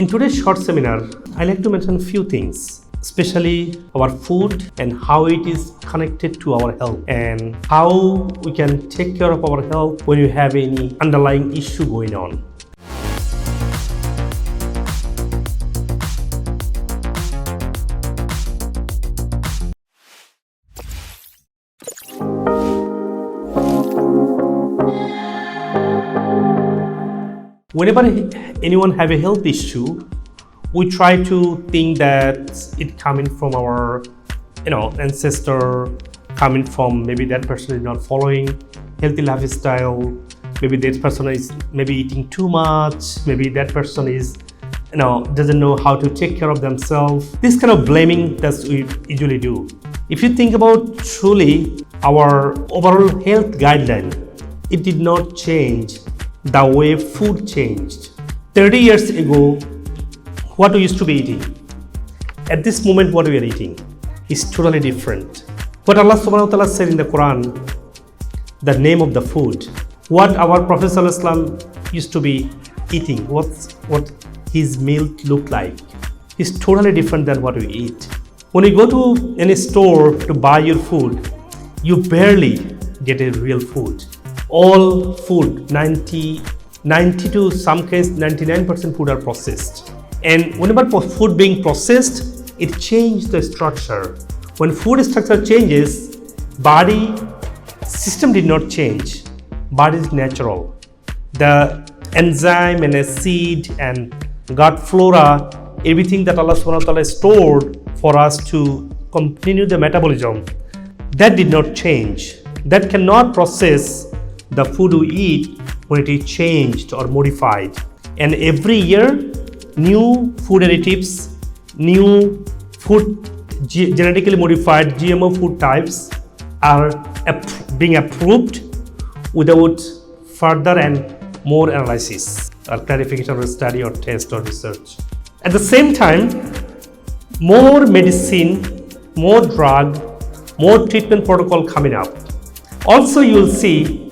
In today's short seminar, I like to mention a few things, especially our food and how it is connected to our health and how we can take care of our health when you have any underlying issue going on. Whenever anyone have a health issue, we try to think that it coming from our ancestor, coming from maybe that person is not following healthy lifestyle, maybe that person is maybe eating too much, maybe that person is doesn't know how to take care of themselves. This kind of blaming that we usually do. If you think about truly our overall health guideline, it did not change the way food changed. 30 years ago, what we used to be eating, at this moment what we are eating is totally different. What Allah subhanahu wa ta'ala said in the Quran, the name of the food, what our Prophet sallallahu alaihi wasallam used to be eating, what his meal looked like, is totally different than what we eat. When you go to any store to buy your food, you barely get a real food. All food, 90 to some case 99% food are processed. And whenever food being processed, it changed the structure. When food structure changes, body system did not change. Body is natural. The enzyme and acid and gut flora, everything that Allah subhanahu wa ta'ala stored for us to continue the metabolism, that did not change. That cannot process the food we eat when it is changed or modified. And every year, new food additives, new food genetically modified GMO food types are being approved without further and more analysis or clarification or study or test or research. At the same time, more medicine, more drug, more treatment protocol coming up. Also, you will see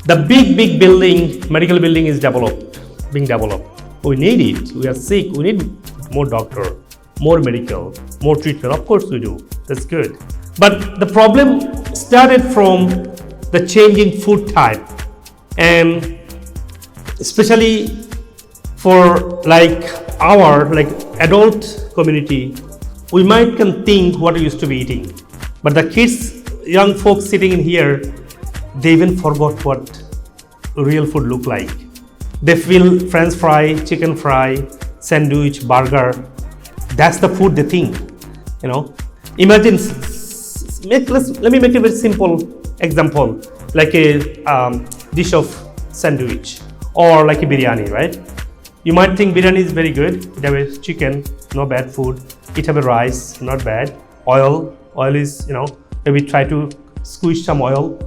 the big building, medical building is being developed. We need it. We are sick. We need more doctor, more medical, more treatment. Of course we do. That's good. But the problem started from the changing food type, and especially for our adult community, we might can think what we used to be eating. But the kids, young folks sitting in here, they even forgot what real food look like. They feel French fry, chicken fry, sandwich, burger. That's the food they think. Imagine. Let me make a very simple example, like a dish of sandwich or like a biryani, right? You might think biryani is very good. It have a chicken, no bad food. It have a rice, not bad. Oil is maybe try to squeeze some oil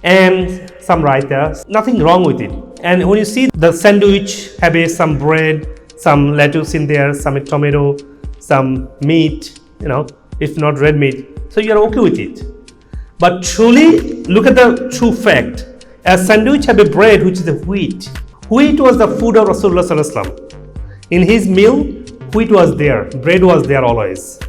and some raita, nothing wrong with it. And when you see the sandwich have some bread, some lettuce in there, some tomato, some meat, if not red meat, so you're okay with it. But truly, look at the true fact. A sandwich have a bread which is the wheat. Wheat was the food of Rasulullah sallallahu alaihi wasallam. In his meal, wheat was there, bread was there always.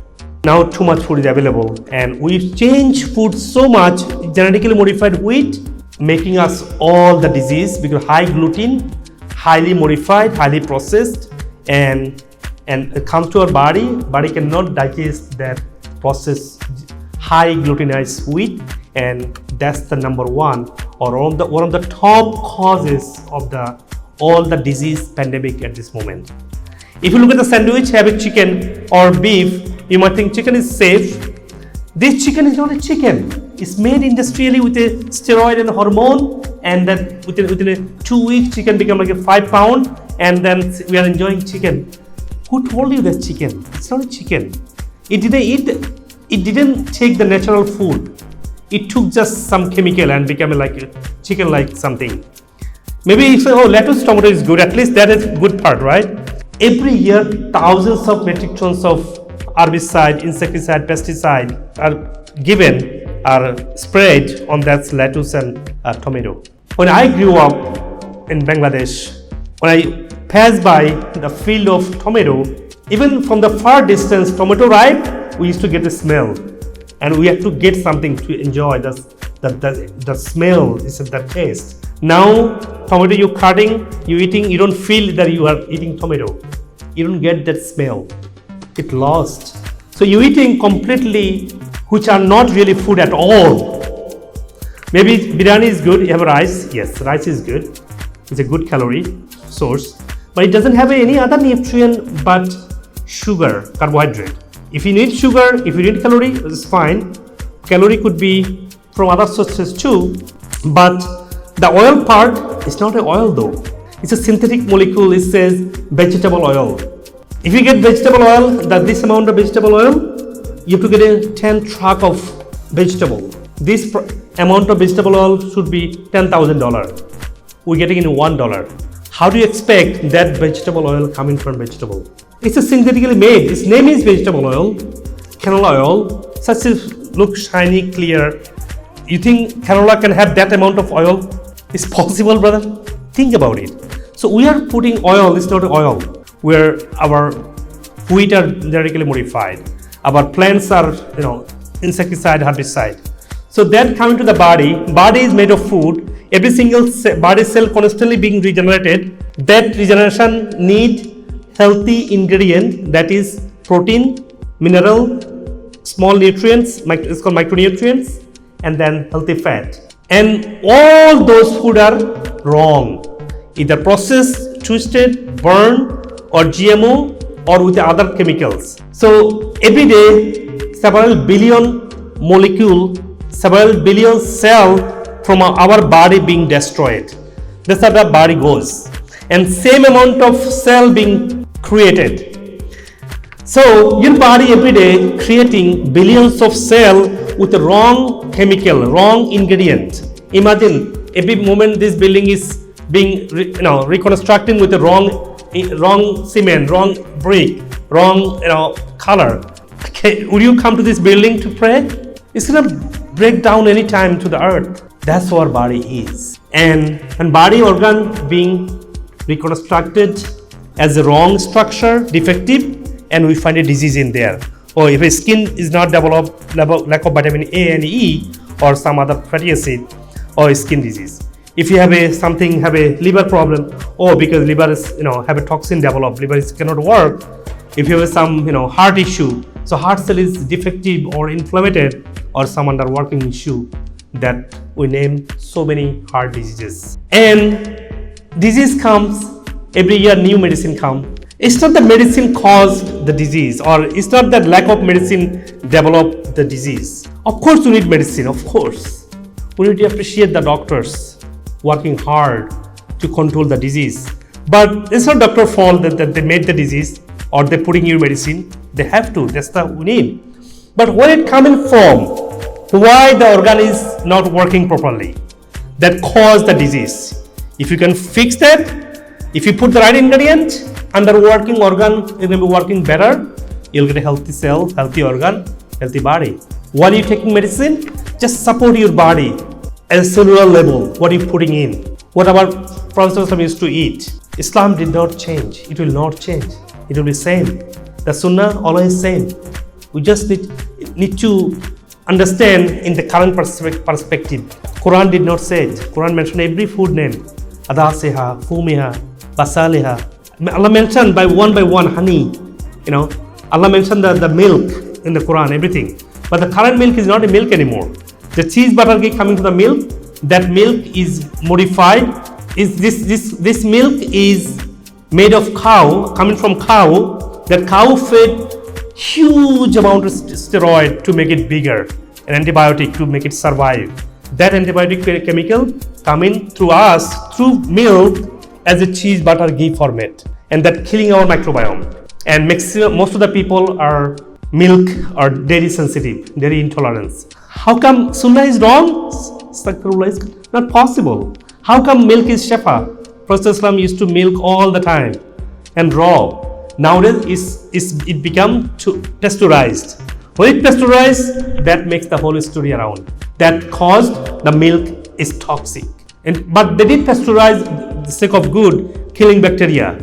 Now too much food is available, and we've changed food so much, genetically modified wheat, making us all the disease because high gluten, highly modified, highly processed, and it comes to our body cannot digest that processed high glutenized wheat, and that's the number one or one of the top causes of all the disease pandemic at this moment. If you look at the sandwich, have a chicken or beef, you might think chicken is safe. This chicken is not a chicken. It's made industrially with a steroid and a hormone, and then within a 2 weeks, chicken become like a 5 pound, and then we are enjoying chicken. Who told you that's chicken? It's not a chicken. It didn't take the natural food. It took just some chemical and became like a chicken like something. Maybe you say, oh, lettuce, tomato is good. At least that is good part, right? Every year, thousands of metric tons of herbicide, insecticide, pesticide are sprayed on that lettuce and tomato. When I grew up in Bangladesh, when I pass by the field of tomato, even from the far distance, tomato ripe, we used to get the smell. And we have to get something to enjoy the smell, is the taste. Now, tomato you're cutting, you're eating, you don't feel that you are eating tomato. You don't get that smell. It lost. So you're eating completely, which are not really food at all. Maybe biryani is good, you have rice. Yes, rice is good. It's a good calorie source. But it doesn't have any other nutrient but sugar, carbohydrate. If you need sugar, if you need calorie, it's fine. Calorie could be from other sources too. But the oil part is not an oil though. It's a synthetic molecule. It says vegetable oil. If you get vegetable oil, this amount of vegetable oil, you have to get a 10 truck of vegetable. This amount of vegetable oil should be $10,000. We're getting in $1. How do you expect that vegetable oil coming from vegetable? It's a synthetically made. Its name is vegetable oil, canola oil. Such as look shiny, clear. You think canola can have that amount of oil? It's possible, brother. Think about it. So we are putting oil. It's not oil. Where our wheat are genetically modified. Our plants are, insecticide, herbicide. So that coming to the body. Body is made of food. Every single body cell constantly being regenerated. That regeneration need healthy ingredient, that is protein, mineral, small nutrients, it's called micronutrients, and then healthy fat. And all those food are wrong. Either processed, twisted, burned, or GMO, or with other chemicals. So every day, several billion molecule, several billion cell from our body being destroyed. That's how the body goes. And same amount of cell being created. So your body every day creating billions of cell with the wrong chemical, wrong ingredient. Imagine every moment this building is being reconstructing with the wrong cement, wrong brick, wrong color. Okay, would you come to this building to pray? It's gonna break down any time to the earth. That's what our body is. And body organ being reconstructed as a wrong structure, defective, and we find a disease in there. Or if a skin is not developed, lack of vitamin A and E, or some other fatty acid, or skin disease. If you have a liver problem, because liver is have a toxin developed, liver cannot work. If you have some heart issue, so heart cell is defective or inflamed, or some underworking issue, that we name so many heart diseases. And disease comes every year, new medicine comes. It's not the medicine caused the disease, or it's not that lack of medicine developed the disease. Of course we need medicine, of course. We need to appreciate the doctors working hard to control the disease. But it's not doctor's fault that they made the disease or they're putting you medicine. They have to, that's the we need. But where it coming from? Why the organ is not working properly? That caused the disease. If you can fix that, if you put the right ingredient, under working organ is going to be working better, you'll get a healthy cell, healthy organ, healthy body. While you're taking medicine, just support your body at a cellular level. What are you putting in? What our Prophet used to eat? Islam did not change. It will not change. It will be same. The Sunnah always same. We just need to understand in the current perspective. Quran did not say it. Quran mentioned every food name. Adaseha, fumiha, basaleha. Allah mentioned by one honey. Allah mentioned the milk in the Quran, everything. But the current milk is not a milk anymore. The cheese butter coming to the milk, that milk is modified. This milk is made of cow, coming from cow. That cow fed huge amount of steroid to make it bigger, an antibiotic to make it survive. That antibiotic chemical coming through us through milk as a cheese butter ghee format, and that killing our microbiome. And most of the people are milk or dairy sensitive, dairy intolerance. How come Sunnah is wrong? Astaghfirullah, is not possible. How come milk is shefa? Prophet Islam used to milk all the time and raw. Nowadays it become pasteurized. When it pasteurized, that makes the whole story around. That caused the milk is toxic. But they did pasteurize the sake of good, killing bacteria.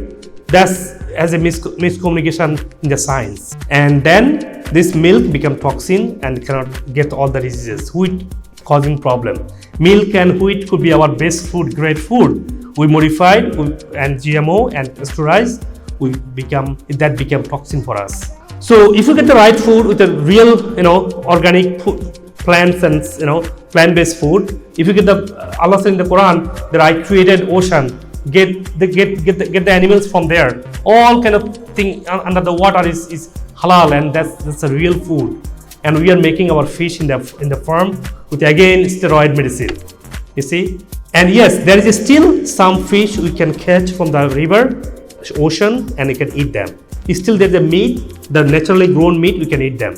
That's as a miscommunication in the science. And then this milk become toxin and cannot get all the diseases. Wheat causing problem. Milk and wheat could be our best food, great food. We modified and GMO and pasteurized, that became toxin for us. So if you get the right food with the real, organic food, plants and plant-based food, if you get Allah said in the Quran that I created ocean, get the animals from there. All kind of thing under the water is halal, and that's a real food. And we are making our fish in the farm with again steroid medicine. You see? And yes, there is still some fish we can catch from the river, ocean, and you can eat them. Still there's a meat, the naturally grown meat, we can eat them.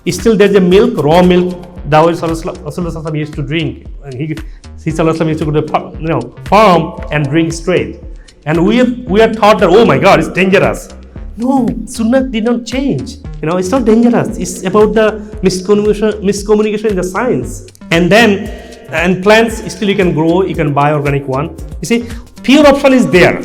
Still there's a milk, raw milk, Dawud Sallallahu used to drink. And he used to go to the farm and drink straight. And we are taught that, oh my God, it's dangerous. No, Sunnah did not change. It's not dangerous. It's about the miscommunication in the science. And plants, still you can grow, you can buy organic one. You see, pure option is there.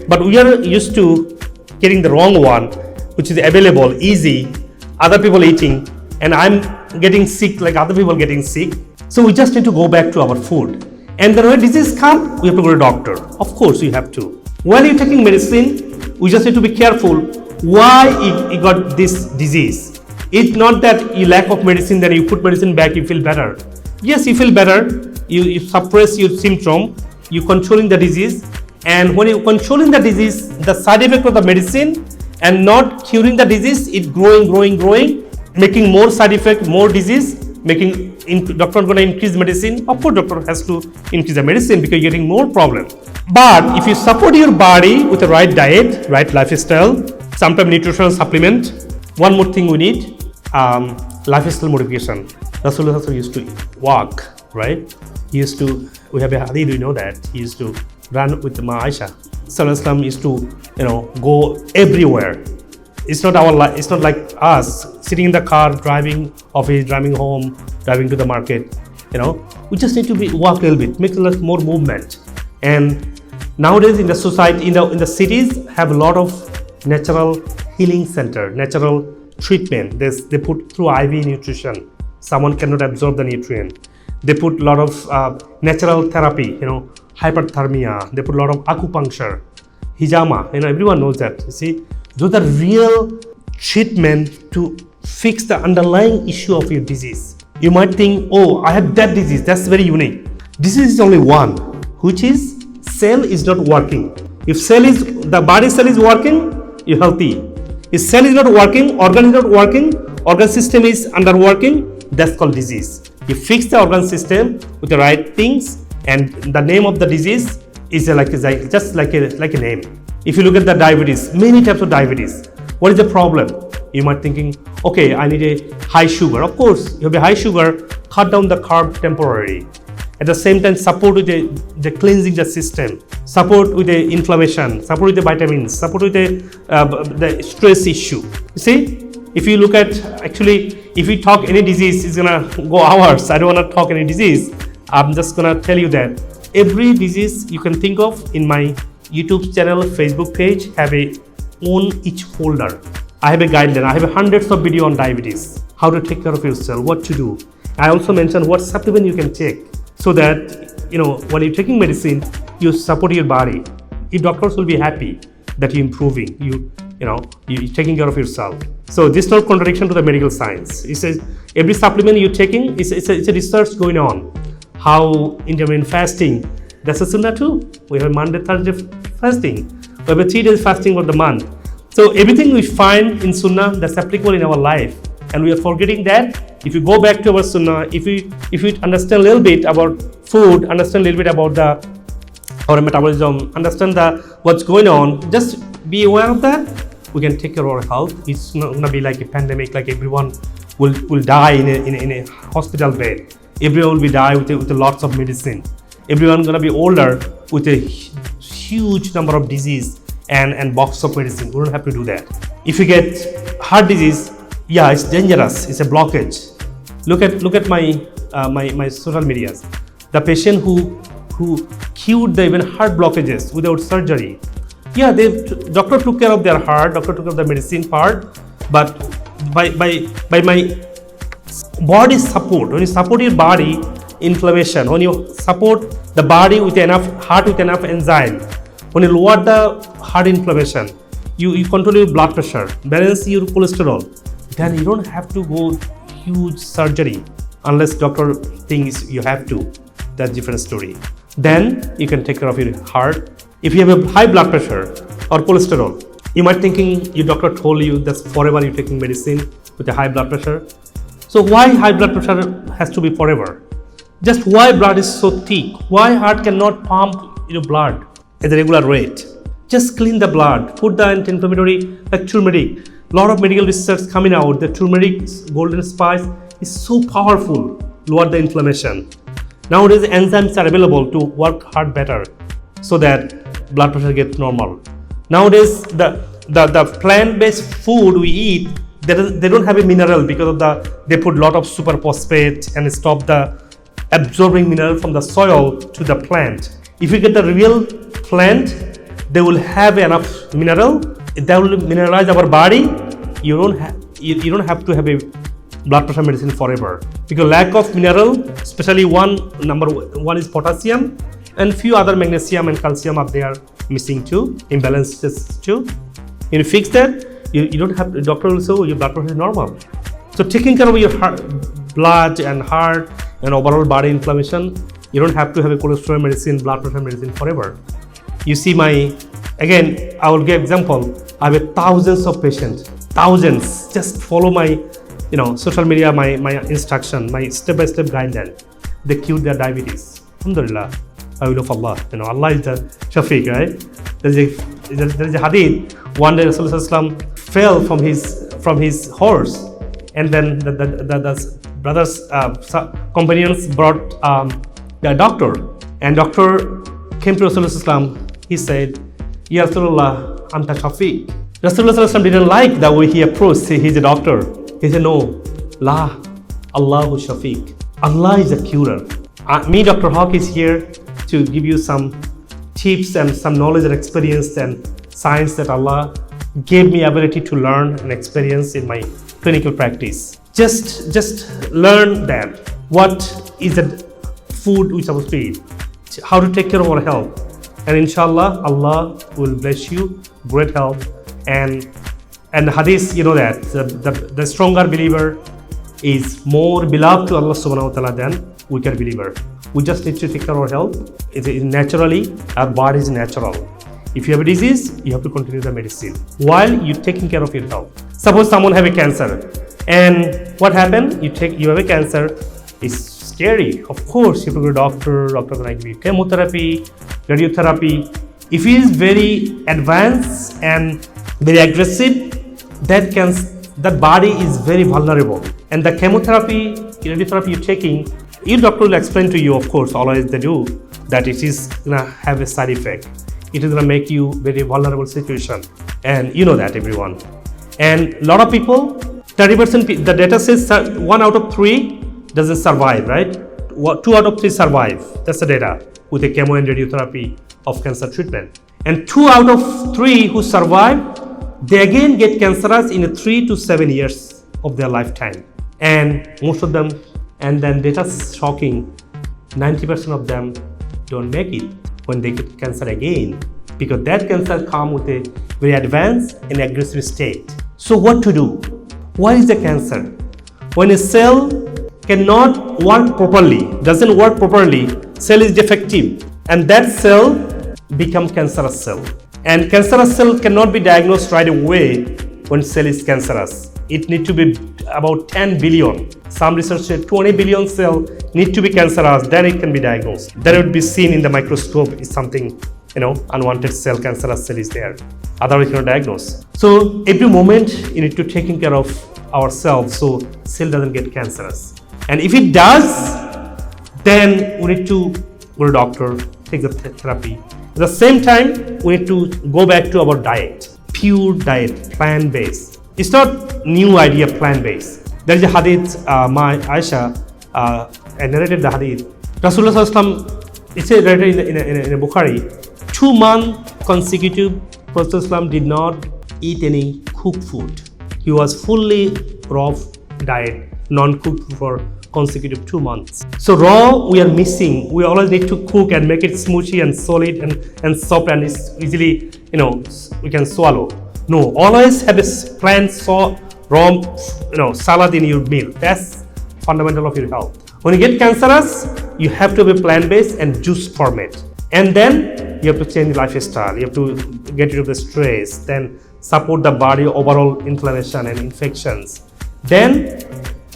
But we are used to getting the wrong one, which is available, easy, other people eating, and I'm getting sick like other people getting sick. So we just need to go back to our food. And then when disease comes, we have to go to a doctor. Of course, you have to. While you're taking medicine, we just need to be careful why you got this disease. It's not that you lack of medicine, then you put medicine back, you feel better. Yes, you feel better, you suppress your symptom, you're controlling the disease. And when you're controlling the disease, the side effect of the medicine and not curing the disease, it's growing, making more side effect, more disease, doctor going to increase medicine. Of course, doctor has to increase the medicine because you're getting more problem. But if you support your body with the right diet, right lifestyle, sometimes nutritional supplement, one more thing we need, lifestyle modification. Rasulullah used to walk, right? We have a hadith, we know that. He used to run with Aisha. Sallallahu used to, go everywhere. It's not like us sitting in the car, driving office, driving home, driving to the market. We just need to walk a little bit, make a little more movement. And nowadays in the society, in the cities, have a lot of natural healing center, natural treatment. They put through IV nutrition. Someone cannot absorb the nutrient. They put a lot of natural therapy, hyperthermia. They put a lot of acupuncture, hijama. Everyone knows that. You see, those are real treatment to fix the underlying issue of your disease. You might think, oh, I have that disease. That's very unique. Disease is only one, which is cell is not working. If the body cell is working, you're healthy. If cell is not working, organ is not working, organ system is underworking, that's called disease. You fix the organ system with the right things, and the name of the disease is just like a name. If you look at the diabetes, many types of diabetes. What is the problem? You might thinking, okay, I need a high sugar. Of course, you have a high sugar, cut down the carb temporarily. At the same time, support with the cleansing the system, support with the inflammation, support with the vitamins, support with the stress issue. You see, if you look at, if we talk any disease, it's gonna go hours. I don't wanna talk any disease. I'm just gonna tell you that every disease you can think of in my YouTube channel, Facebook page, have each folder. I have a guideline. I have hundreds of videos on diabetes, how to take care of yourself, what to do. I also mentioned what supplement you can take, so that when you're taking medicine, you support your body. Your doctors will be happy that you're improving. You're taking care of yourself. So this is not contradiction to the medical science. It says every supplement you're taking, it's a research going on. How intermittent fasting, that's a sunnah too. We have Monday, Thursday fasting. We have a 3 days fasting for the month. So everything we find in sunnah, that's applicable in our life. And we are forgetting that. If you go back to our sunnah, if you understand a little bit about food, understand a little bit about our metabolism, understand what's going on, just be aware of that. We can take care of our health. It's not gonna be like a pandemic, like everyone will die in a hospital bed. Everyone will die with lots of medicine. Everyone gonna be older with a huge number of disease and box of medicine. We don't have to do that. If you get heart disease, yeah, it's dangerous. It's a blockage. Look at my social medias. The patient who cured the even heart blockages without surgery, Yeah, doctor took care of their heart, doctor took care of the medicine part, but by my body support, when you support your body inflammation, when you support the body with enough heart with enough enzyme, when you lower the heart inflammation, you control your blood pressure, balance your cholesterol, then you don't have to go huge surgery unless doctor thinks you have to. That's different story. Then you can take care of your heart. If you have a high blood pressure or cholesterol, you might thinking your doctor told you that forever you're taking medicine with a high blood pressure. So why high blood pressure has to be forever? Just why blood is so thick? Why heart cannot pump your blood at a regular rate? Just clean the blood, put the anti-inflammatory like turmeric. Lot of medical research coming out. The turmeric golden spice is so powerful, lower the inflammation. Nowadays enzymes are available to work heart better so that blood pressure gets normal. Nowadays the plant-based food we eat, they don't have a mineral because of they put lot of superphosphate and stop the absorbing mineral from the soil to the plant. If you get the real plant, they will have enough mineral. That will mineralize our body. You don't have to have a blood pressure medicine forever, because lack of mineral, especially number one is potassium, and few other magnesium and calcium are there missing too, imbalances too. You fix that, you don't have, the doctor will say, oh, your blood pressure is normal. So taking care of your blood and heart and overall body inflammation, you don't have to have a cholesterol medicine, blood pressure medicine forever. You see again, I will give example. I have thousands of patients, thousands. Just follow my social media, my instruction, my step-by-step guideline. They cured their diabetes. Alhamdulillah, I will of Allah. Allah is the Shafiq, right? There is a hadith. One day Rasulullah fell from his horse, and then the brothers companions brought the doctor, and doctor came to Rasulullah. He said, Ya Rasulullah, Anta Shafiq. Rasulullah didn't like the way he approached. He's a doctor. He said, no, La, Allahu Shafiq. Allah is a curer. Me, Dr. Haque, is here to give you some tips and some knowledge and experience and science that Allah gave me ability to learn and experience in my clinical practice. Just learn that what is the food we're supposed to eat, how to take care of our health, and inshallah Allah will bless you great health. And the hadith, that the stronger believer is more beloved to Allah subhanahu wa ta'ala than weaker believer. We just need to take care of our health. Naturally, our body is natural. If you have a disease, you have to continue the medicine while you're taking care of your health. Suppose someone have a cancer, and what happened? You have a cancer. It's scary. Of course, you have to go to doctor can give you chemotherapy, radiotherapy. If it is very advanced and very aggressive, that body is very vulnerable. And the chemotherapy, radiotherapy you're taking, your doctor will explain to you, of course, always they do, that it is gonna have a side effect. It is gonna make you very vulnerable situation. And you know that, everyone. And a lot of people, 30%, the data says 1 out of 3 doesn't survive, right? 2 out of 3 survive. That's the data with the chemo and radiotherapy of cancer treatment. And 2 out of 3 who survive, they again get cancerous in 3 to 7 years of their lifetime. And most of them, and then data is shocking, 90% of them don't make it when they get cancer again, because that cancer comes with a very advanced and aggressive state. So what to do? What is the cancer? When a cell cannot work properly, doesn't work properly, cell is defective, and that cell becomes cancerous cell. And cancerous cell cannot be diagnosed right away when cell is cancerous. It needs to be about 10 billion. Some research said 20 billion cell need to be cancerous, then it can be diagnosed. Then it would be seen in the microscope is something, unwanted cell, cancerous cell is there. Otherwise you cannot diagnose. So every moment you need to taking care of ourselves so cell doesn't get cancerous. And if it does, then we need to go to doctor, take the therapy. At the same time, we need to go back to our diet, pure diet, plant-based. It's not new idea, plant-based. There is a hadith, my Aisha narrated the hadith. Rasulullah, it's narrated in a Bukhari, 2 months consecutive Prophet ﷺ did not eat any cooked food. He was fully raw diet, non-cooked for consecutive 2 months. So raw we are missing. We always need to cook and make it smoothy and solid and soft and it's easily, we can swallow. No, always have a plain raw, salad in your meal. That's fundamental of your health. When you get cancerous, you have to be plant-based and juice format. And then you have to change the lifestyle. You have to get rid of the stress, then support the body overall inflammation and infections. Then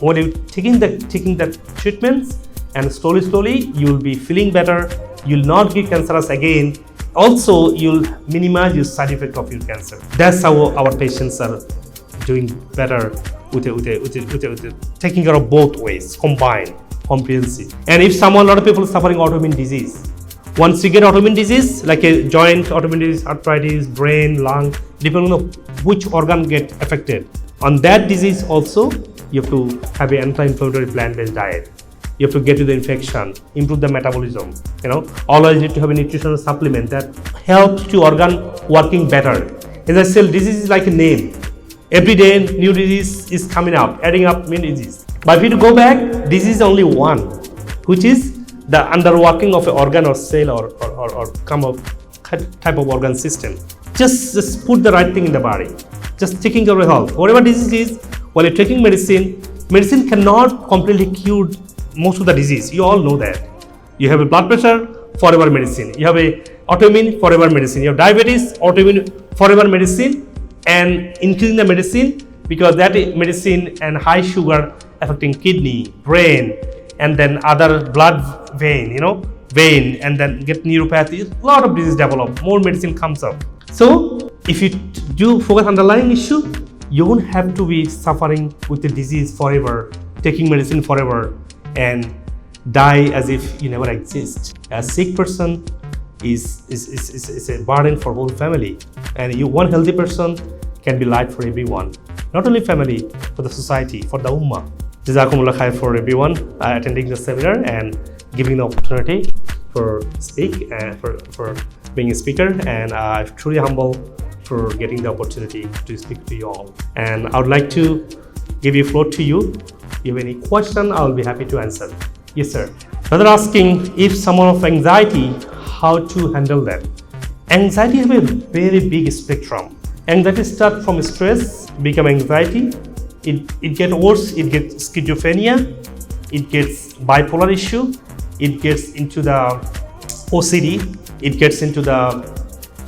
when you taking the treatments and slowly you will be feeling better. You'll not get cancerous again. Also, you'll minimize your side effect of your cancer. That's how our patients are doing better with taking care of both ways, combined, comprehensive. And if a lot of people are suffering autoimmune disease, once you get autoimmune disease, like a joint autoimmune disease, arthritis, brain, lung, depending on which organ get affected, on that disease also, you have to have an anti-inflammatory plant-based diet. You have to get to the infection, improve the metabolism. Always need to have a nutritional supplement that helps to organ working better. As I said, disease is like a name. Every day, new disease is coming up, adding up new disease. But if you go back, disease is only one, which is the underworking of an organ or cell or type of organ system. Just put the right thing in the body. Just taking care of health. Whatever disease is, while you're taking medicine cannot completely cure most of the disease. You all know that. You have a blood pressure, forever medicine. You have a autoimmune, forever medicine. You have diabetes, autoimmune, forever medicine, and increasing the medicine because that medicine and high sugar affecting kidney, brain, and then other blood vein, and then get neuropathy. A lot of disease develop. More medicine comes up. So if you do focus on the underlying issue, you won't have to be suffering with the disease forever, taking medicine forever, and die as if you never exist. A sick person is a burden for whole family, and one healthy person can be light for everyone, not only family, for the society, for the ummah. Jazakumullah khair for everyone attending the seminar and giving the opportunity for speak and for being a speaker, and I'm truly humble for getting the opportunity to speak to you all. And I would like to give you floor to you. If you have any question, I will be happy to answer. Yes, sir. Another asking, if someone of anxiety, how to handle that? Anxiety has a very big spectrum. Anxiety starts from stress, become anxiety. It gets worse, it gets schizophrenia, it gets bipolar issue, it gets into the OCD, it gets into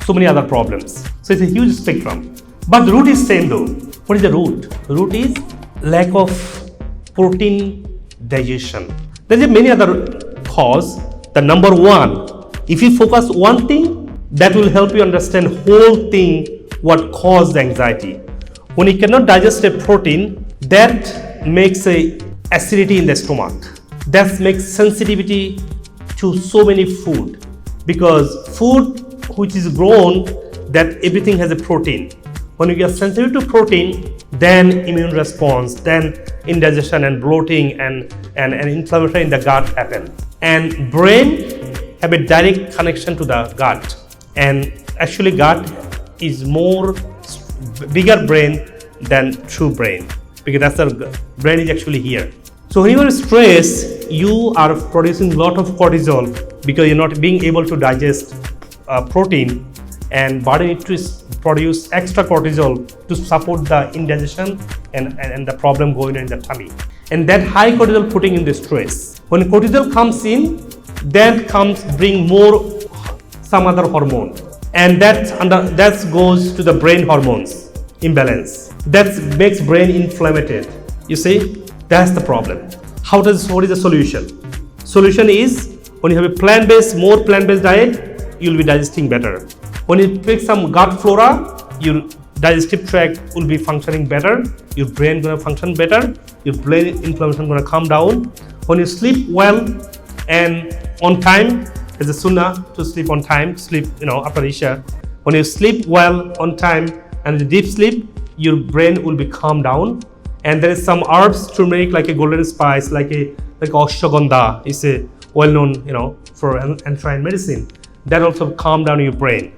so many other problems. So it's a huge spectrum. But the root is same though. What is the root? The root is lack of protein digestion. There is many other cause. The number one, if you focus one thing, that will help you understand whole thing what caused the anxiety. When you cannot digest a protein, that makes a acidity in the stomach. That makes sensitivity to so many food, because food which is grown, that everything has a protein. When you get sensitive to protein, then immune response, then indigestion and bloating and inflammation in the gut happen. And brain have a direct connection to the gut. And actually gut is bigger brain than true brain, because that's the brain is actually here. So when you are stressed, you are producing a lot of cortisol because you're not being able to digest protein, and body needs to produce extra cortisol to support the indigestion and the problem going on in the tummy. And that high cortisol putting in the stress. When cortisol comes in, that bring more some other hormone, and that goes to the brain hormones imbalance. That makes brain inflamed. You see, that's the problem. What is the solution? Solution is, when you have a more plant-based diet, you'll be digesting better. When you take some gut flora, your digestive tract will be functioning better, your brain gonna function better, your brain inflammation gonna come down. When you sleep well and on time, there's a sunnah to sleep on time, after Isha. When you sleep well on time and the deep sleep, your brain will be calmed down. And there is some herbs, turmeric, like a golden spice, like ashwagandha is a well-known, for anti medicine. That also calm down your brain.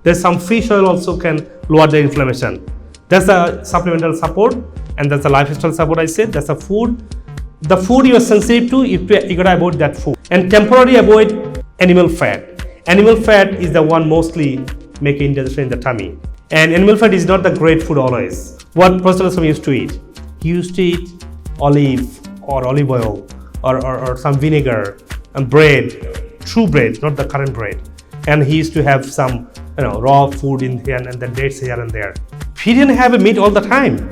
There's some fish oil also can lower the inflammation. That's the supplemental support, and that's the lifestyle support I said. That's the food. The food you are sensitive to, you gotta avoid that food. And temporarily avoid animal fat. Animal fat is the one mostly make indigestion in the tummy. And animal fat is not the great food always. What Prophet used to eat? He used to eat olive or olive oil or some vinegar and bread, true bread, not the current bread. And he used to have some raw food in here and then dates here and there. He didn't have a meat all the time.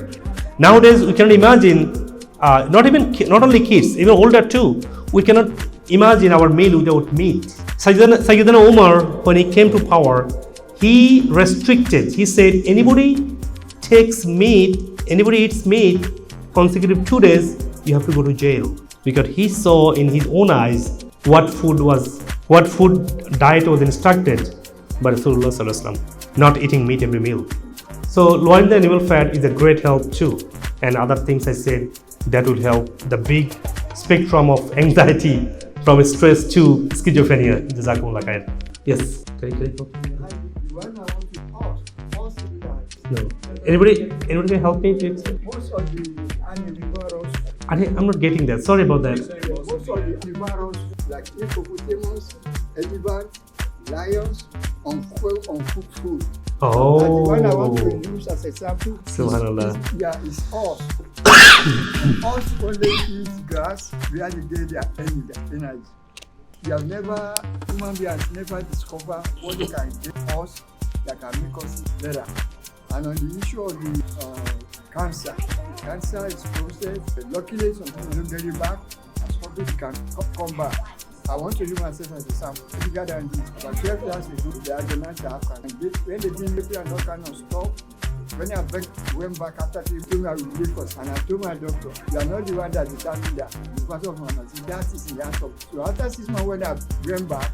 Nowadays we cannot imagine, not only kids, even older too, we cannot imagine our meal without meat. Sayyidina Umar, when he came to power, he restricted, he said anybody eats meat consecutive 2 days, you have to go to jail. Because he saw in his own eyes what food diet was instructed by Rasulullah Sallallahu Alaihi Wasallam, not eating meat every meal. So lowering the animal fat is a great help too. And other things I said that will help the big spectrum of anxiety from stress to schizophrenia. Jazakumullah khair. Yes. Can you help? No. Anybody can help me? Most of the animals. I'm not getting that. Sorry about that. Most of the animals like hippopotamus, elephants, lions, uncooked food. Oh. And the one I want to use as example is horse. Horse only eat grass where they get their energy. Human being has never discovered what they can get horse that can make us better. And on the issue of the cancer is processed. Luckily, sometimes it's very bad, and something can come back. I want to use myself as an example. Bigger than this, about 12 years ago, they had the man to have cancer. When they didn't make and not kind of stop, when I went back after they told me I would leave us, and I told my doctor, you are not the one that determined that. Because of my mother, that is in the hands of. So after 6 months, when I went back,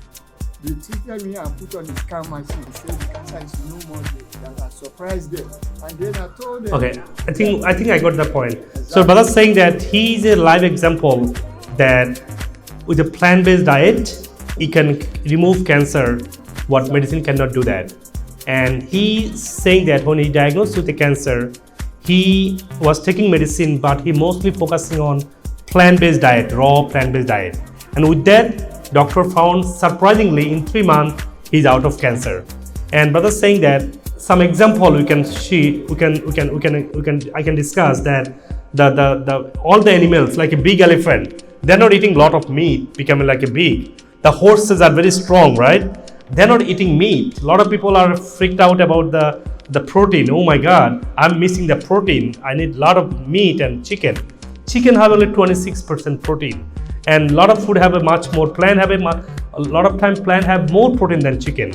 they treated me and put on the scan machine. They said the cancer is no more there. That I surprised them. And then I told them. Okay, I think I got the point. Exactly. So Brother's saying that he is a live example that with a plant-based diet, he can remove cancer, what medicine cannot do that. And he's saying that when he diagnosed with the cancer, he was taking medicine, but he mostly focusing on plant-based diet, raw plant-based diet. And with that, doctor found surprisingly in 3 months he's out of cancer. And brother saying that some example I can discuss that all the animals like a big elephant, they're not eating a lot of meat, becoming like a big. The horses are very strong, right? They're not eating meat. A lot of people are freaked out about the protein. Oh my God, I'm missing the protein. I need a lot of meat and chicken. Chicken have only 26% protein. And a lot of food have a much more, plant have a lot of time plant have more protein than chicken.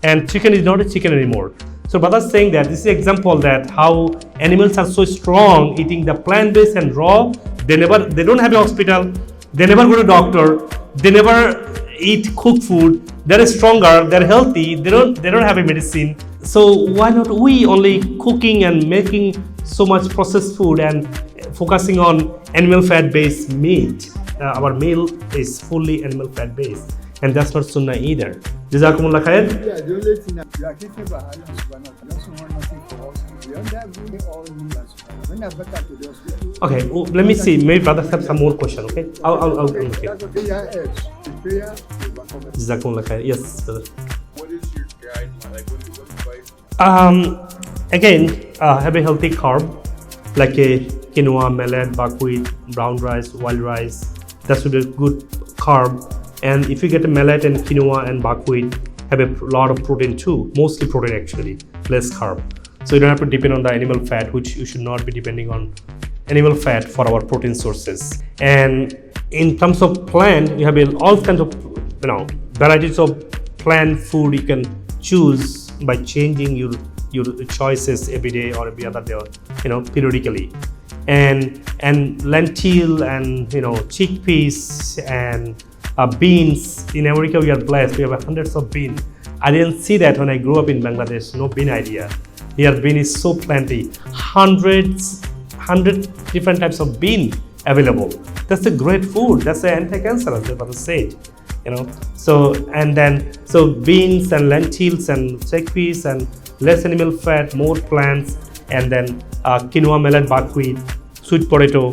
And chicken is not a chicken anymore. So brother's saying that this is an example that how animals are so strong eating the plant-based and raw. They don't have a hospital, they never go to doctor, they never eat cooked food, they're stronger, they're healthy, they don't have a medicine. So why not we only cooking and making so much processed food and focusing on animal fat based meat? Our meal is fully animal fat based, and that's not sunnah either. Jazakumullah khair. Yeah, the only thing that we are thinking about Allah subhanahu wa ta'ala doesn't want nothing for us. We are not doing all humans. When I back to the hospital. Okay, let me see. Maybe brothers have some more question. Okay, I'll okay. That's okay. Yeah, the prayer. Jazakumullah khair. Yes, brother. What is your guide? Like what advice? Again, have a healthy carb like a quinoa, millet, buckwheat, brown rice, wild rice. That should be a good carb. And if you get a millet and quinoa and buckwheat, have a lot of protein too, mostly protein actually, less carb. So you don't have to depend on the animal fat, which you should not be depending on animal fat for our protein sources. And in terms of plant, you have all kinds of varieties of plant food you can choose by changing your choices every day or every other day, periodically. And lentil and chickpeas and beans. In America we are blessed, we have hundreds of beans. I didn't see that when I grew up in Bangladesh, no bean idea. Here bean is so plenty, 100 different types of bean available. That's a great food, that's the anti-cancer as the brother said. So beans and lentils and chickpeas and less animal fat, more plants, and then quinoa, millet, buckwheat, sweet potato.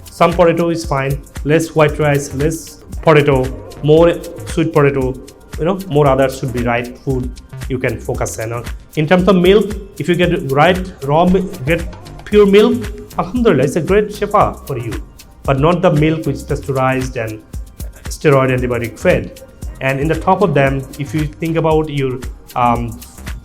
Some potato is fine, less white rice, less potato, more sweet potato. More others should be right food you can focus on. In terms of milk, if you get get pure milk, alhamdulillah, it's a great shefa for you, but not the milk which is pasteurized and steroid antibiotic fed. And in the top of them, if you think about your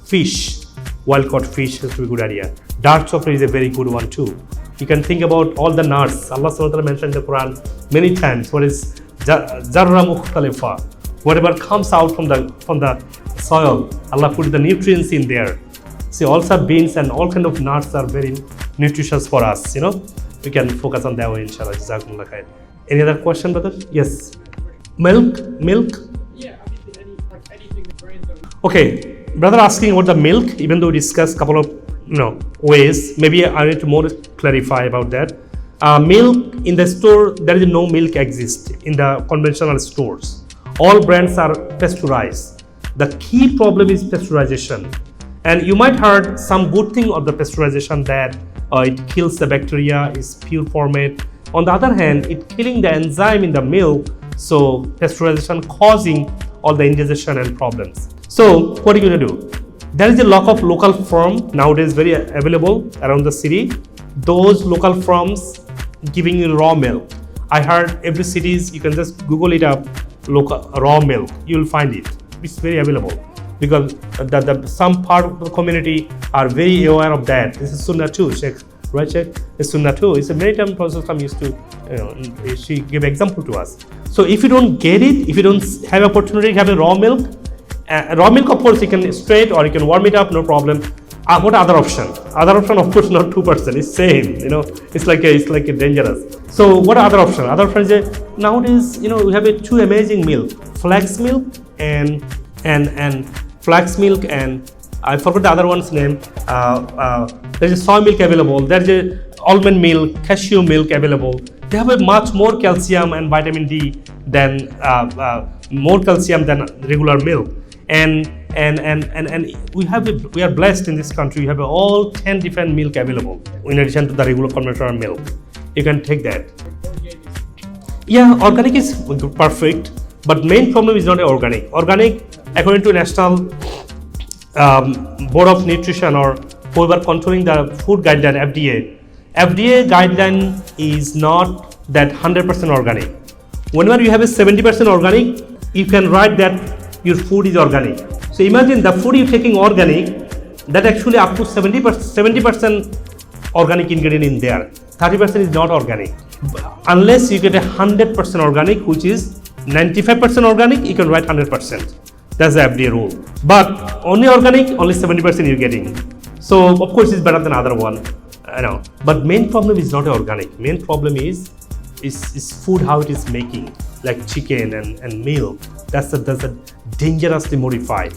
fish, wild caught fish is a good idea. Dark chocolate is a very good one too. You can think about all the nuts. Allah subhanahu wa ta'ala mentioned in the Quran many times. What is zarra mukhtalifa? Whatever comes out from the soil, Allah put the nutrients in there. See, also beans and all kind of nuts are very nutritious for us. We can focus on that way, inshallah. Jazakumullah khair. Any other question, brother? Yes. Milk? Yeah, anything that brands are. Okay, brother asking about the milk. Even though we discussed a couple of ways, maybe I need to more clarify about that. Milk in the store, there is no milk exist in the conventional stores. All brands are pasteurized. The key problem is pasteurization. And you might heard some good thing of the pasteurization, that it kills the bacteria, is pure format. On the other hand, it killing the enzyme in the milk, so pasteurization causing all the indigestion and problems. So what are you going to do? There is a lot of local firm nowadays very available around the city. Those local firms giving you raw milk. I heard every cities, you can just Google it up, local raw milk, you will find it. It's very available, because some part of the community are very aware of that. This is Sunnah too, Sheikh, right? Sheikh, it's Sunnah too. It's a many times Prophet used to, she gave example to us. So if you don't get it, if you don't have opportunity to have a raw milk, of course you can straight or you can warm it up, no problem. What other option? Other option, of course, not 2%. It's same. It's like a dangerous. So what other option? Other option is nowadays. We have two amazing milk: flax milk and flax milk, and I forgot the other one's name. There's a soy milk available. There's a almond milk, cashew milk available. They have a much more calcium and vitamin D than more calcium than regular milk. And we are blessed in this country. We have all 10 different milk available in addition to the regular conventional milk. You can take that. Yeah, organic is perfect, but main problem is not organic. Organic, according to National Board of Nutrition, or whoever controlling the food guideline, FDA guideline is not that 100% organic. Whenever you have a 70% organic, you can write that your food is organic. So imagine the food you're taking organic, that actually up to 70% organic ingredient in there. 30% is not organic. Unless you get 100% organic, which is 95% organic, you can write 100%. That's the FDA rule. But only organic, only 70% you're getting. So of course it's better than other one. But main problem is not organic. Main problem is food, how it is making, like chicken and milk. That's a dangerously modified.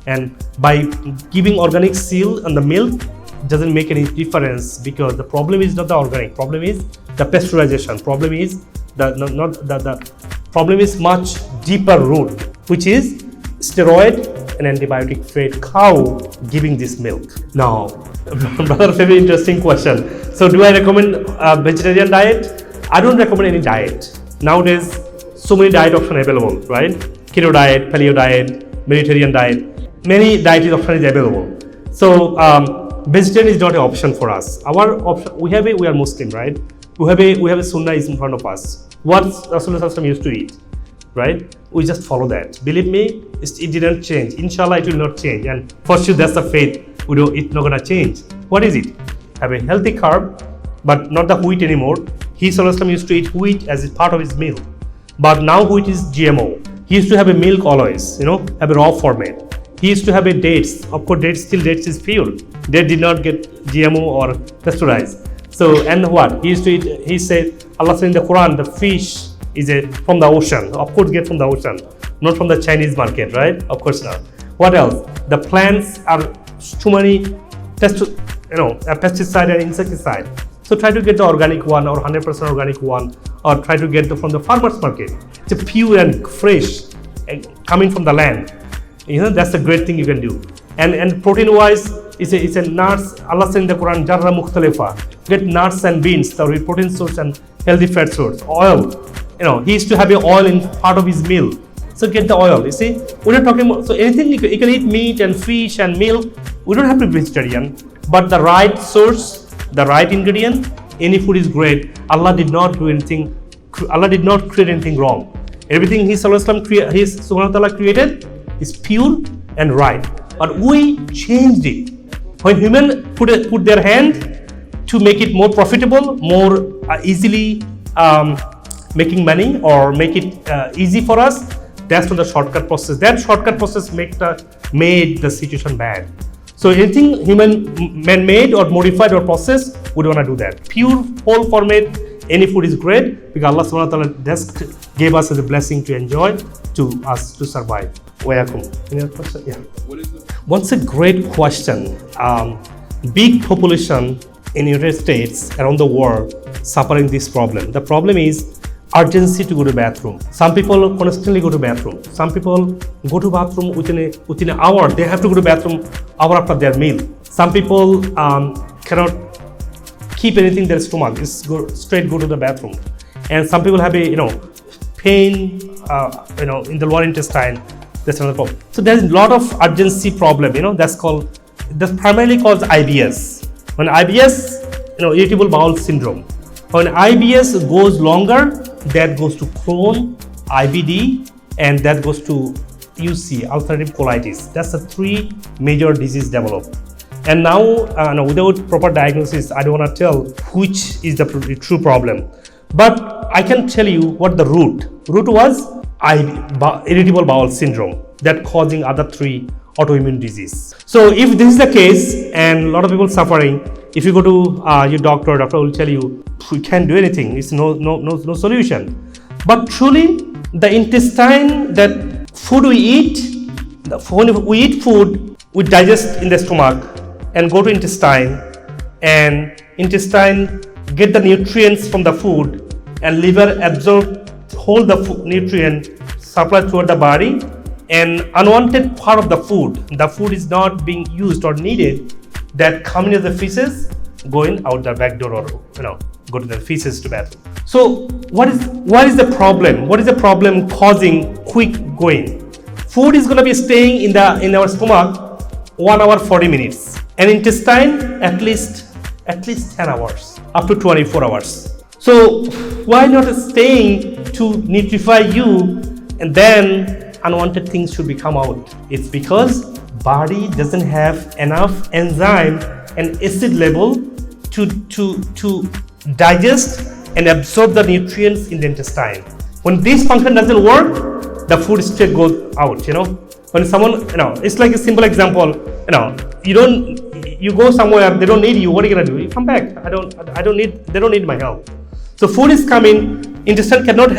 And by giving organic seal on the milk doesn't make any difference, because the problem is not the organic. Problem is the pasteurization. Problem is the problem is much deeper root, which is steroid and antibiotic fed cow giving this milk. Now, brother, very interesting question. So do I recommend a vegetarian diet? I don't recommend any diet. Nowadays, so many diet options available, right? Keto diet, paleo diet, Mediterranean diet, many diet options available. So vegetarian is not an option for us. Our option, we are Muslim, right? We have a sunnah is in front of us. What Rasulullah used to eat, right? We just follow that. Believe me, it didn't change. Inshallah, it will not change. And for sure, that's the faith. It's not gonna change. What is it? Have a healthy carb, but not the wheat anymore. He Rasulullah used to eat wheat as a part of his meal, but now wheat is GMO. He used to have a milk always, have a raw format. He used to have a dates. Of course, dates is pure. They did not get GMO or pasteurized. So, and what? He used to eat, he said, Allah said in the Quran, the fish is from the ocean. Of course, get from the ocean, not from the Chinese market, right? Of course not. What else? The plants are too many pesticide and insecticide. So try to get the organic one or 100% organic one, or try to get from the farmer's market. it's pure and fresh, coming from the land. That's a great thing you can do. And protein wise, it's a nuts. Allah said in the Quran, jarra mukhtalifa. Get nuts and beans, the protein source and healthy fat source. Oil, he used to have a oil in part of his meal. So get the oil. You see, we're not talking about, so anything you can eat meat and fish and milk. We don't have to be vegetarian, but the right source, the right ingredient, any food is great. Allah did not do anything. Allah did not create anything wrong. Everything His Subhanahu wa Ta'ala created is pure and right. But we changed it. When humans put their hand to make it more profitable, more easily making money or make it easy for us, that's not the shortcut process. That shortcut process made the situation bad. So anything human man-made or modified or processed, we don't want to do that. Pure, whole format, any food is great because Allah Subhanahu wa Ta'ala just gave us as a blessing to enjoy, to us to survive. Wayakum. Any other question? Yeah. What is it? What's a great question? Big population in United States, around the world, suffering this problem. The problem is urgency to go to bathroom. Some people constantly go to bathroom. Some people go to bathroom within an hour. They have to go to bathroom hour after their meal. Some people cannot keep anything in their stomach. Just go to the bathroom. And some people have a pain in the lower intestine. That's another problem. So there's a lot of urgency problem. That's primarily called IBS. When IBS, irritable bowel syndrome. When IBS goes longer, that goes to Crohn, IBD, and that goes to UC, ulcerative colitis. That's the three major disease develop. And now, without proper diagnosis, I don't want to tell which is the true problem. But I can tell you what the root. Root was irritable bowel syndrome that causing other three autoimmune disease. So if this is the case and a lot of people suffering, if you go to your doctor will tell you we can't do anything. It's no solution. But truly, the intestine, that food we eat, when we eat food, we digest in the stomach and go to intestine, and intestine get the nutrients from the food, and liver absorb, hold the nutrient, supply toward the body, and unwanted part of the food is not being used or needed, that coming as the feces, going out the back door, or go to the feces to bathroom. So what is the problem? What is the problem causing quick going? Food is going to be staying in our stomach 1 hour 40 minutes, and intestine at least 10 hours, up to 24 hours. So why not staying to nutrify you, and then unwanted things should be come out? It's because body doesn't have enough enzyme and acid level to digest and absorb the nutrients in the intestine. When this function doesn't work, the food straight goes out. When someone, it's like a simple example. You go somewhere, they don't need you. What are you gonna do? You come back. They don't need my help. So food is coming, intestine cannot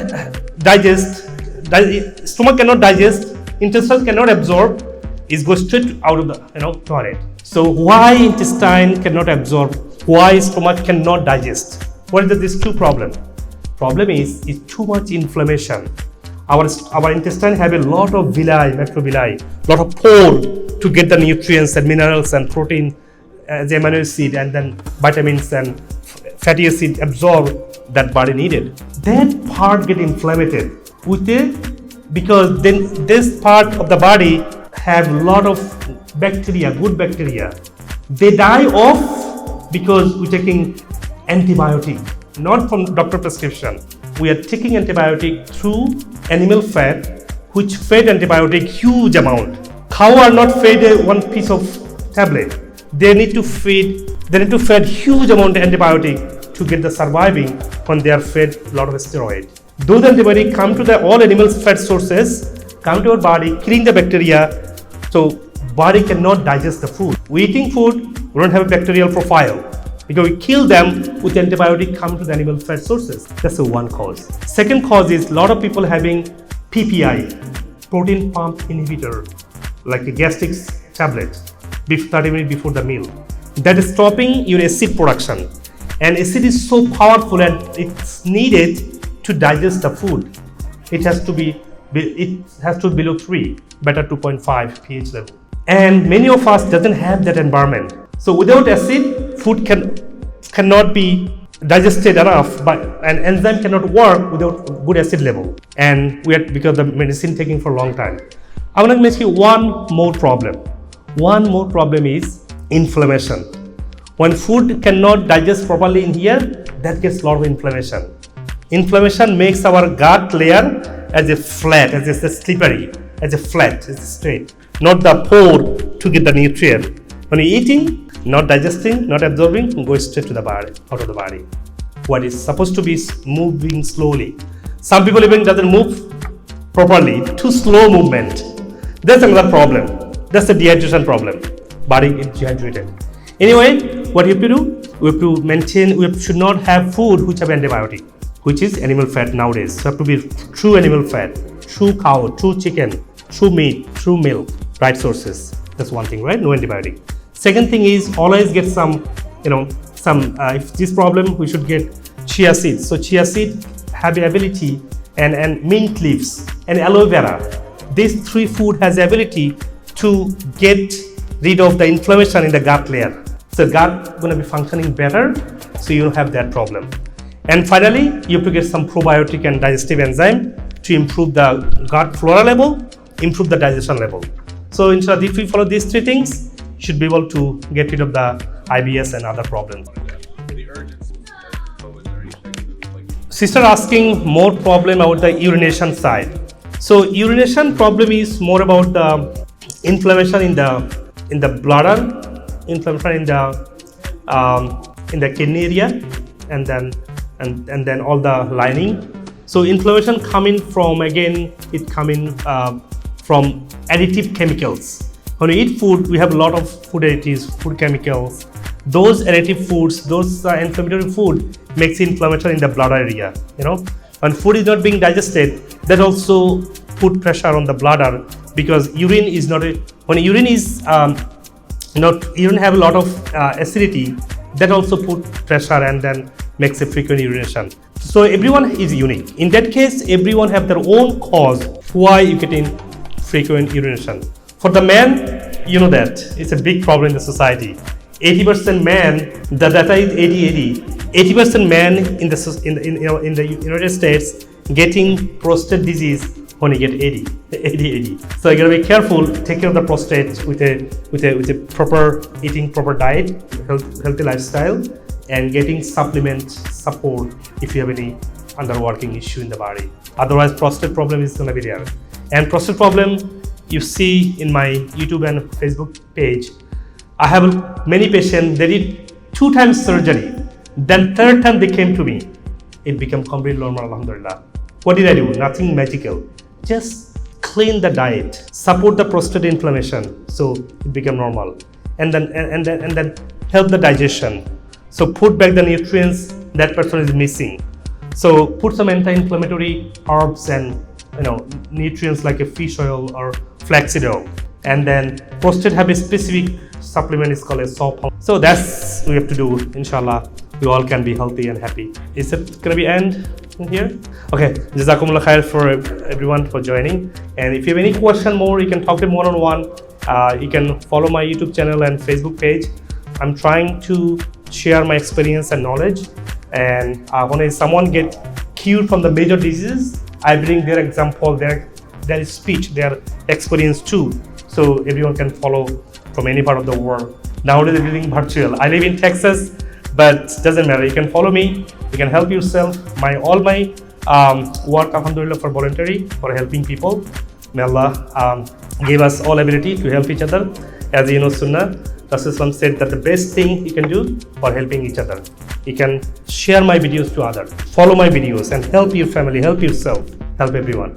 digest, stomach cannot digest, intestine cannot absorb, it goes straight out of the toilet. So why intestine cannot absorb? Why stomach cannot digest? What is this true problem? Problem is too much inflammation. Our intestine have a lot of villi, macrovilli, lot of pore to get the nutrients and minerals and protein, the amino acid, and then vitamins and fatty acid absorb that body needed. That part get inflamed with it, because then this part of the body have a lot of bacteria, good bacteria. They die off because we're taking antibiotic, not from doctor prescription. We are taking antibiotic through animal fat, which fed antibiotic huge amount. Cow are not fed one piece of tablet. They need to fed huge amount of antibiotic to get the surviving when they are fed a lot of steroid. Those antibiotics come to all animals' fat sources, come to our body, killing the bacteria, so body cannot digest the food. We eating food, we don't have a bacterial profile, because we kill them with antibiotic come to the animal fat sources. That's the one cause. Second cause is a lot of people having PPI, protein pump inhibitor, like a gastric tablet, 30 minutes before the meal. That is stopping your acid production. And acid is so powerful and it's needed to digest the food. it has to be below 3, better 2.5 pH level. And many of us doesn't have that environment. So without acid, food cannot be digested enough, but an enzyme cannot work without good acid level. And because the medicine taking for a long time. I want to mention you one more problem. One more problem is inflammation. When food cannot digest properly in here, that gets a lot of inflammation. Inflammation makes our gut layer as a flat, as a slippery, as a flat, as a straight, not the pore to get the nutrient. When you're eating, not digesting, not absorbing, go straight to the body, out of the body. What is supposed to be moving slowly. Some people even doesn't move properly, too slow movement. That's another problem. That's the dehydration problem. Body is dehydrated. Anyway, what you have to do? We have to maintain, we should not have food which have antibiotic, which is animal fat nowadays. So have to be true animal fat, true cow, true chicken, true meat, true milk, right sources. That's one thing, right? No antibiotic. Second thing is always get some, if this problem, we should get chia seeds. So chia seed have the ability, and mint leaves and aloe vera. These three food has the ability to get rid of the inflammation in the gut layer. So gut gonna be functioning better, so you don't have that problem. And finally, you have to get some probiotic and digestive enzyme to improve the gut flora level, improve the digestion level. So inshallah, if we follow these three things, you should be able to get rid of the IBS and other problems. The urgency, Sister asking more problem about the urination side. So urination problem is more about the inflammation in the bladder, inflammation in the kidney area, and then all the lining. So inflammation coming from, again, it coming from additive chemicals. When we eat food, we have a lot of food additives, food chemicals. Those additive foods, those inflammatory food makes inflammation in the bladder area. When food is not being digested, that also put pressure on the bladder, because urine is not when urine is urine have a lot of acidity, that also put pressure and then makes a frequent urination. So everyone is unique. In that case, everyone have their own cause why you get in frequent urination. For the man, you know that it's a big problem in the society. 80% man, the data is 80-80. 80% men in the United States getting prostate disease when you get 80. So you gotta be careful. Take care of the prostate with a proper eating, proper diet, healthy lifestyle, and getting supplement support if you have any underworking issue in the body. Otherwise, prostate problem is gonna be there. And prostate problem, you see in my YouTube and Facebook page, I have many patients, they did 2 times surgery. Then 3rd time they came to me. It became completely normal, alhamdulillah. What did I do? Nothing magical. Just clean the diet, support the prostate inflammation, so it became normal. And then help the digestion. So put back the nutrients that person is missing. So put some anti-inflammatory herbs and nutrients like a fish oil or flaxseed oil. And then prostate have a specific supplement, is called a soap. So that's what we have to do. Inshallah, you all can be healthy and happy. Is it gonna be end in here? Okay, Jazakumullah khair for everyone for joining. And if you have any question more, you can talk to me one-on-one. You can follow my YouTube channel and Facebook page. I'm trying to share my experience and knowledge. And when someone get cured from the major diseases, I bring their example, their speech, their experience too. So everyone can follow from any part of the world. Nowadays they're living virtual. I live in Texas, but doesn't matter. You can follow me. You can help yourself. All my work, alhamdulillah, for voluntary, for helping people. May Allah give us all ability to help each other. As you know, Sunnah, Rasulullah said that the best thing you can do for helping each other. You can share my videos to others, follow my videos, and help your family, help yourself, help everyone.